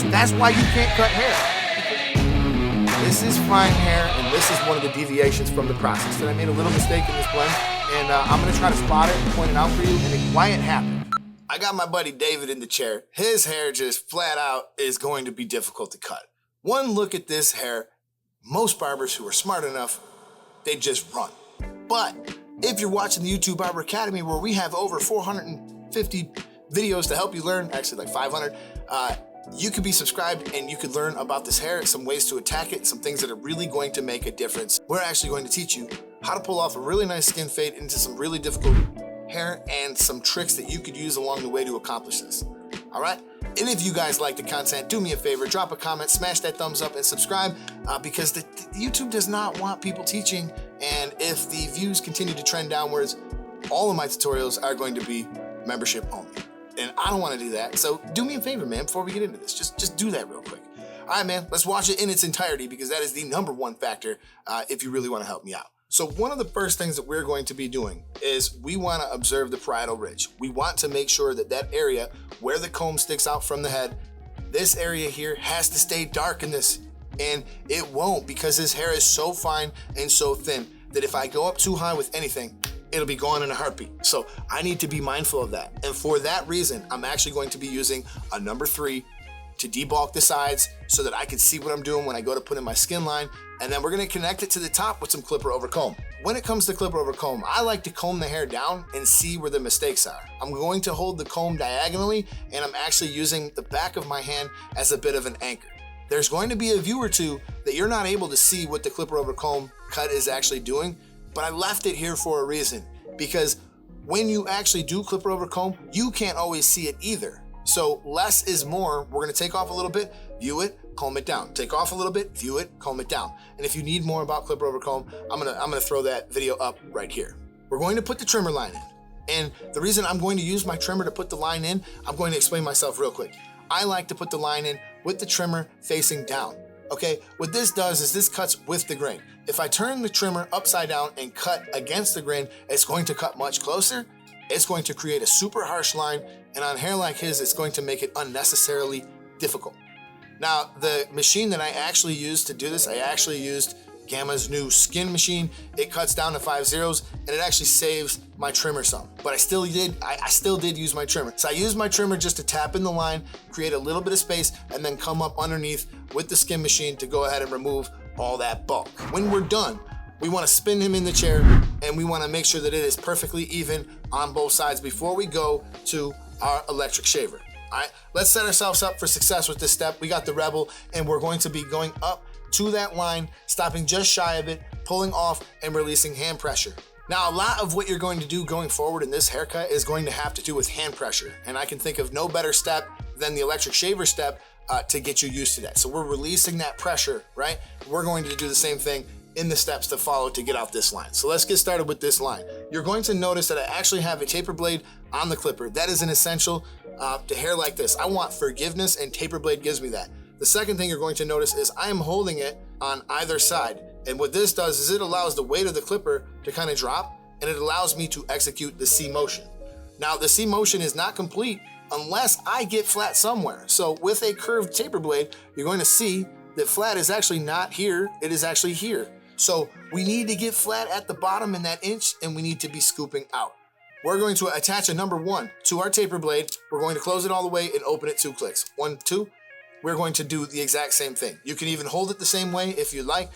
That's why you can't cut hair. This is fine hair, and this is one of the deviations from the process. That I made a little mistake in this blend, and I'm gonna try to spot it and point it out for you and why it happened. I got my buddy David in the chair. His hair just flat out is going to be difficult to cut. One look at this hair, most barbers who are smart enough, they just run. But if you're watching the YouTube Barber Academy, where we have over 450 videos to help you learn, actually like 500, you could be subscribed and you could learn about this hair, some ways to attack it, some things that are really going to make a difference. We're actually going to teach you how to pull off a really nice skin fade into some really difficult hair and some tricks that you could use along the way to accomplish this. All right? And if you guys like the content, do me a favor, drop a comment, smash that thumbs up, and subscribe because the YouTube does not want people teaching. And if the views continue to trend downwards, all of my tutorials are going to be membership only. And I don't want to do that. So do me a favor, man, before we get into this. Just do that real quick. All right, man, let's watch it in its entirety because that is the #1 factor if you really want to help me out. So one of the first things that we're going to be doing is we want to observe the parietal ridge. We want to make sure that that area where the comb sticks out from the head, this area here has to stay dark in this. And it won't because his hair is so fine and so thin that if I go up too high with anything, it'll be gone in a heartbeat. So I need to be mindful of that. And for that reason, I'm actually going to be using a #3 to debulk the sides so that I can see what I'm doing when I go to put in my skin line. And then we're gonna connect it to the top with some clipper over comb. When it comes to clipper over comb, I like to comb the hair down and see where the mistakes are. I'm going to hold the comb diagonally and I'm actually using the back of my hand as a bit of an anchor. There's going to be a view or two that you're not able to see what the clipper over comb cut is actually doing, but I left it here for a reason because when you actually do clipper over comb, you can't always see it either. So less is more. We're gonna take off a little bit, view it, comb it down. Take off a little bit, view it, comb it down. And if you need more about clipper over comb, I'm gonna throw that video up right here. We're going to put the trimmer line in. And the reason I'm going to use my trimmer to put the line in, I'm going to explain myself real quick. I like to put the line in with the trimmer facing down. Okay, what this does is this cuts with the grain. If I turn the trimmer upside down and cut against the grain, it's going to cut much closer. It's going to create a super harsh line, and on hair like his, it's going to make it unnecessarily difficult. Now, the machine that I actually used to do this, I actually used Gamma's new skin machine. It cuts down to 5 zeros, and it actually saves my trimmer some. But I still did use my trimmer. So I used my trimmer just to tap in the line, create a little bit of space, and then come up underneath with the skin machine to go ahead and remove all that bulk. When we're done, we want to spin him in the chair, and we want to make sure that it is perfectly even on both sides before we go to our electric shaver. All right, let's set ourselves up for success with this step. We got the Rebel, and we're going to be going up to that line, stopping just shy of it, pulling off, and releasing hand pressure. Now, a lot of what you're going to do going forward in this haircut is going to have to do with hand pressure, and I can think of no better step than the electric shaver step to get you used to that. So we're releasing that pressure, right? We're going to do the same thing in the steps to follow to get out this line. So let's get started with this line. You're going to notice that I actually have a taper blade on the clipper. That is an essential to hair like this. I want forgiveness, and taper blade gives me that. The second thing you're going to notice is I am holding it on either side. And what this does is it allows the weight of the clipper to kind of drop, and it allows me to execute the C motion. Now, the C motion is not complete unless I get flat somewhere. So with a curved taper blade, you're going to see that flat is actually not here, it is actually here. So we need to get flat at the bottom in that inch, and we need to be scooping out. We're going to attach a #1 to our taper blade. We're going to close it all the way and open it 2 clicks. 1, 2. We're going to do the exact same thing. You can even hold it the same way if you like,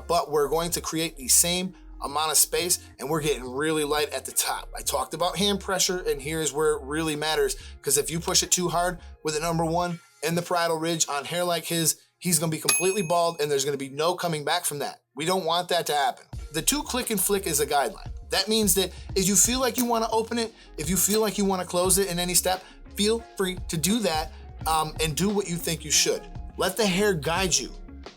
but we're going to create the same amount of space, and we're getting really light at the top. I talked about hand pressure, and here's where it really matters, because if you push it too hard with a #1 and the parietal ridge on hair like his, he's gonna be completely bald, and there's gonna be no coming back from that. We don't want that to happen. The 2 click and flick is a guideline. That means that if you feel like you wanna open it, if you feel like you wanna close it in any step, feel free to do that and do what you think you should. Let the hair guide you.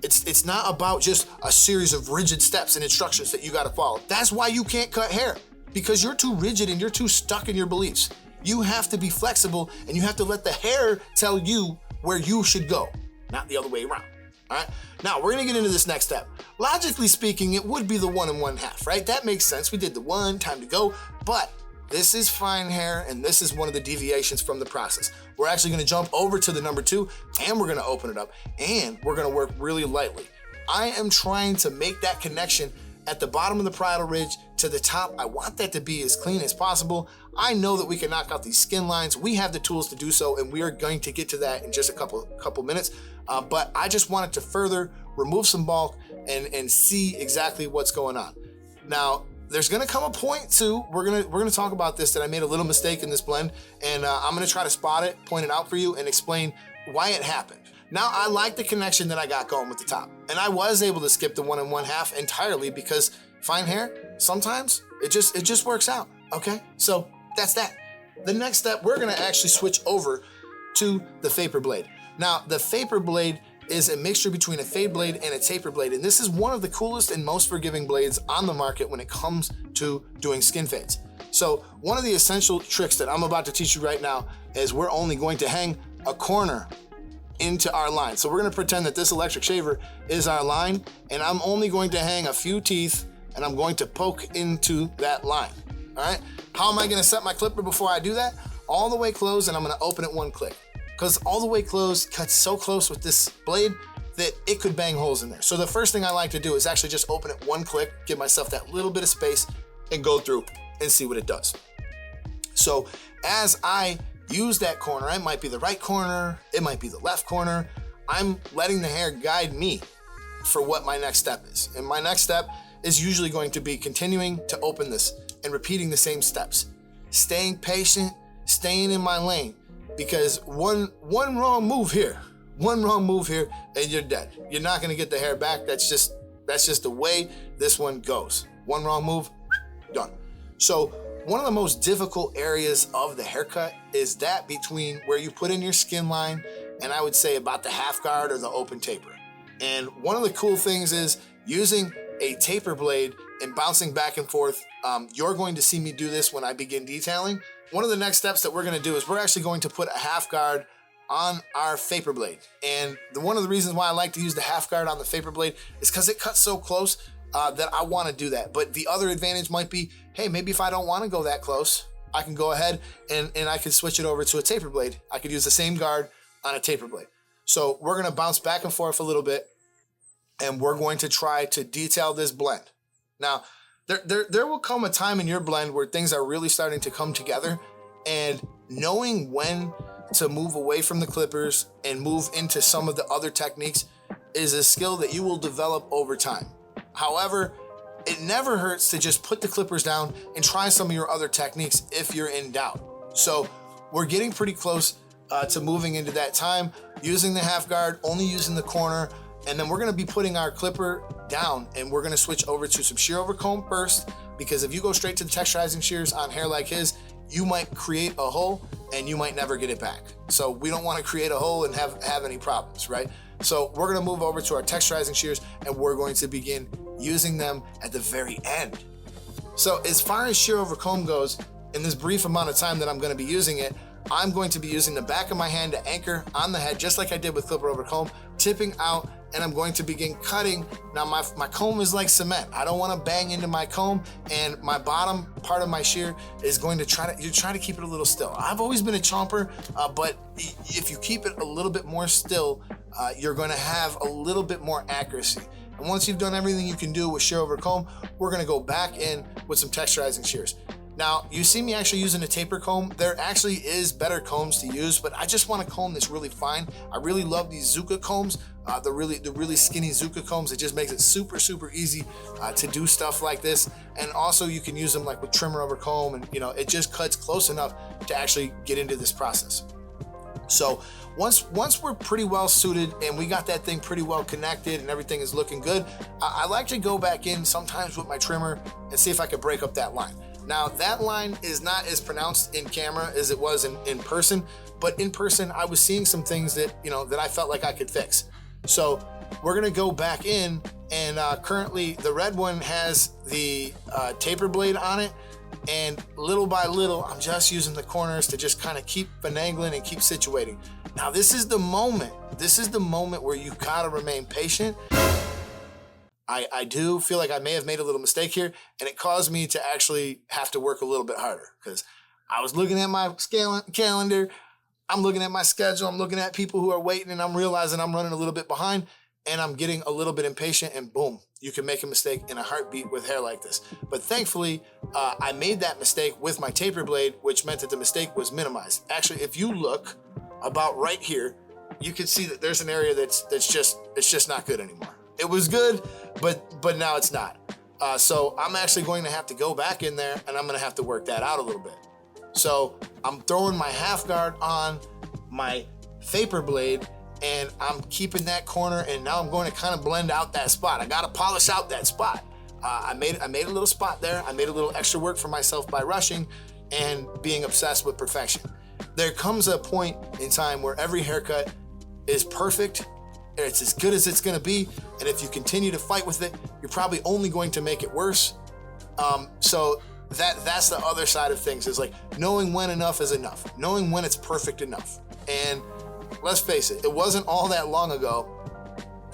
It's not about just a series of rigid steps and instructions that you gotta follow. That's why you can't cut hair, because you're too rigid and you're too stuck in your beliefs. You have to be flexible, and you have to let the hair tell you where you should go, not the other way around. All right, now we're gonna get into this next step. Logically speaking, it would be the 1 1/2, right? That makes sense. We did the 1, time to go, but This is fine hair, and this is one of the deviations from the process. We're actually gonna jump over to the number 2, and we're gonna open it up, and we're gonna work really lightly. I am trying to make that connection at the bottom of the parietal ridge to the top. I want that to be as clean as possible. I know that we can knock out these skin lines. We have the tools to do so, and we are going to get to that in just a couple minutes. But I just wanted to further remove some bulk and see exactly what's going on. Now, there's gonna come a point too, we're gonna talk about this, that I made a little mistake in this blend, and I'm gonna try to spot it, point it out for you, and explain why it happened. Now, I like the connection that I got going with the top, and I was able to skip the 1 1/2 entirely because fine hair, sometimes it just works out, okay? So that's that. The next step, we're gonna actually switch over to the Vapor blade. Now, the Vapor blade is a mixture between a fade blade and a taper blade, and this is one of the coolest and most forgiving blades on the market when it comes to doing skin fades. So one of the essential tricks that I'm about to teach you right now is we're only going to hang a corner into our line. So we're gonna pretend that this electric shaver is our line, and I'm only going to hang a few teeth, and I'm going to poke into that line, all right? How am I gonna set my clipper before I do that? All the way closed, and I'm gonna open it 1 click. Because all the way closed cuts so close with this blade that it could bang holes in there. So the first thing I like to do is actually just open it 1 click, give myself that little bit of space, and go through and see what it does. So as I use that corner, it might be the right corner, it might be the left corner, I'm letting the hair guide me for what my next step is. And my next step is usually going to be continuing to open this and repeating the same steps. Staying patient, staying in my lane. Because one wrong move here, and you're dead. You're not gonna get the hair back. That's just the way this one goes. One wrong move, done. So one of the most difficult areas of the haircut is that between where you put in your skin line and I would say about the half guard or the open taper. And one of the cool things is using a taper blade and bouncing back and forth. You're going to see me do this when I begin detailing. One of the next steps that we're gonna do is we're actually going to put a half guard on our Vapor blade. And one of the reasons why I like to use the half guard on the Vapor blade is because it cuts so close that I wanna do that. But the other advantage might be, hey, maybe if I don't wanna go that close, I can go ahead and I can switch it over to a taper blade. I could use the same guard on a taper blade. So we're gonna bounce back and forth a little bit, and we're going to try to detail this blend. Now, there will come a time in your blend where things are really starting to come together, and knowing when to move away from the clippers and move into some of the other techniques is a skill that you will develop over time. However, it never hurts to just put the clippers down and try some of your other techniques if you're in doubt. So we're getting pretty close to moving into that time, using the half guard, only using the corner, and then we're gonna be putting our clipper down, and we're gonna switch over to some shear over comb first, because if you go straight to the texturizing shears on hair like his, you might create a hole and you might never get it back. So we don't wanna create a hole and have any problems, right? So we're gonna move over to our texturizing shears, and we're going to begin using them at the very end. So as far as shear over comb goes, in this brief amount of time that I'm gonna be using it, I'm going to be using the back of my hand to anchor on the head, just like I did with clipper over comb, tipping out, and I'm going to begin cutting. Now my comb is like cement. I don't wanna bang into my comb, and my bottom part of my shear is going to try to keep it a little still. I've always been a chomper, but if you keep it a little bit more still, you're gonna have a little bit more accuracy. And once you've done everything you can do with shear over comb, we're gonna go back in with some texturizing shears. Now, you see me actually using a taper comb. There actually is better combs to use, but I just want a comb that's really fine. I really love these Zuka combs, the really skinny Zuka combs. It just makes it super easy to do stuff like this. And also you can use them like with trimmer over comb, and it just cuts close enough to actually get into this process. So once we're pretty well suited and we got that thing pretty well connected and everything is looking good, I like to go back in sometimes with my trimmer and see if I could break up that line. Now, that line is not as pronounced in camera as it was in person, but in person, I was seeing some things that, that I felt like I could fix. So we're gonna go back in, and currently the red one has the taper blade on it, and little by little, I'm just using the corners to just kind of keep finagling and keep situating. Now, this is the moment where you gotta remain patient. I do feel like I may have made a little mistake here, and it caused me to actually have to work a little bit harder because I was looking at my calendar, I'm looking at my schedule, I'm looking at people who are waiting, and I'm realizing I'm running a little bit behind, and I'm getting a little bit impatient, and boom, you can make a mistake in a heartbeat with hair like this. But thankfully, I made that mistake with my taper blade, which meant that the mistake was minimized. Actually, if you look about right here, you can see that there's an area that's just not good anymore. It was good, but now it's not. So I'm actually going to have to go back in there, and I'm going to have to work that out a little bit. So I'm throwing my half guard on my vapor blade, and I'm keeping that corner, and now I'm going to kind of blend out that spot. I got to polish out that spot. I made a little spot there. I made a little extra work for myself by rushing and being obsessed with perfection. There comes a point in time where every haircut is perfect. It's as good as it's going to be, and if you continue to fight with it, you're probably only going to make it worse. So that's the other side of things, is like knowing when enough is enough, knowing when it's perfect enough. And let's face it, it wasn't all that long ago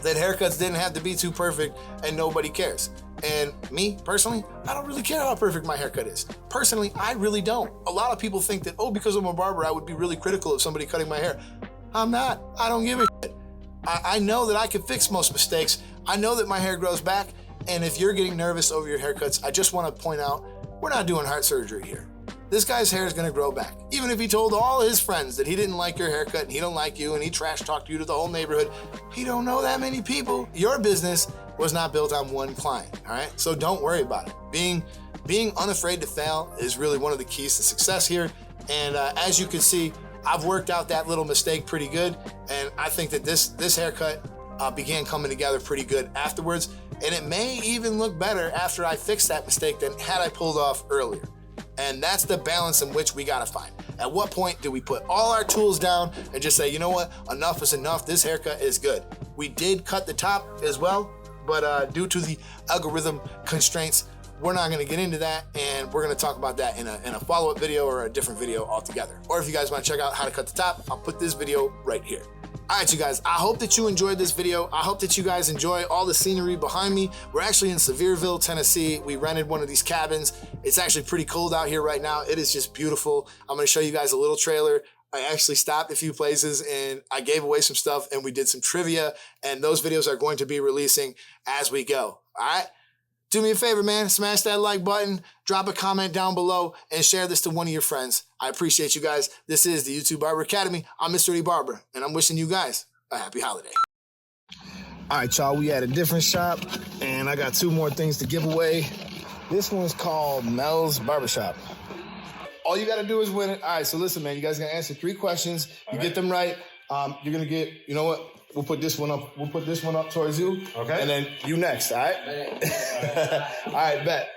that haircuts didn't have to be too perfect and nobody cares. And me, personally, I don't really care how perfect my haircut is. Personally, I really don't. A lot of people think that, oh, because I'm a barber, I would be really critical of somebody cutting my hair. I'm not. I don't give a shit. I know that I can fix most mistakes. I know that my hair grows back. And if you're getting nervous over your haircuts, I just want to point out, we're not doing heart surgery here. This guy's hair is going to grow back. Even if he told all his friends that he didn't like your haircut and he don't like you and he trash talked you to the whole neighborhood, he don't know that many people. Your business was not built on one client, all right? So don't worry about it. Being unafraid to fail is really one of the keys to success here. And as you can see, I've worked out that little mistake pretty good, and I think that this haircut began coming together pretty good afterwards, and it may even look better after I fixed that mistake than had I pulled off earlier. And that's the balance in which we gotta find. At what point do we put all our tools down and just say, you know what, enough is enough, this haircut is good. We did cut the top as well, but due to the algorithm constraints, we're not gonna get into that, and we're gonna talk about that in a follow-up video or a different video altogether. Or if you guys wanna check out how to cut the top, I'll put this video right here. All right, you guys, I hope that you enjoyed this video. I hope that you guys enjoy all the scenery behind me. We're actually in Sevierville, Tennessee. We rented one of these cabins. It's actually pretty cold out here right now. It is just beautiful. I'm gonna show you guys a little trailer. I actually stopped a few places and I gave away some stuff and we did some trivia, and those videos are going to be releasing as we go, all right? Do me a favor, man. Smash that like button, drop a comment down below, and share this to one of your friends. I appreciate you guys. This is the YouTube Barber Academy. I'm Mr. D. Barber, and I'm wishing you guys a happy holiday. All right, y'all, we at a different shop, and I got two more things to give away. This one's called Mel's Barbershop. All you got to do is win it. All right, so listen, man, you guys going to answer 3 questions. You get them right, you're going to get, you know what? We'll put this one up. We'll put this one up towards you. Okay. And then you next, all right? All right, bet.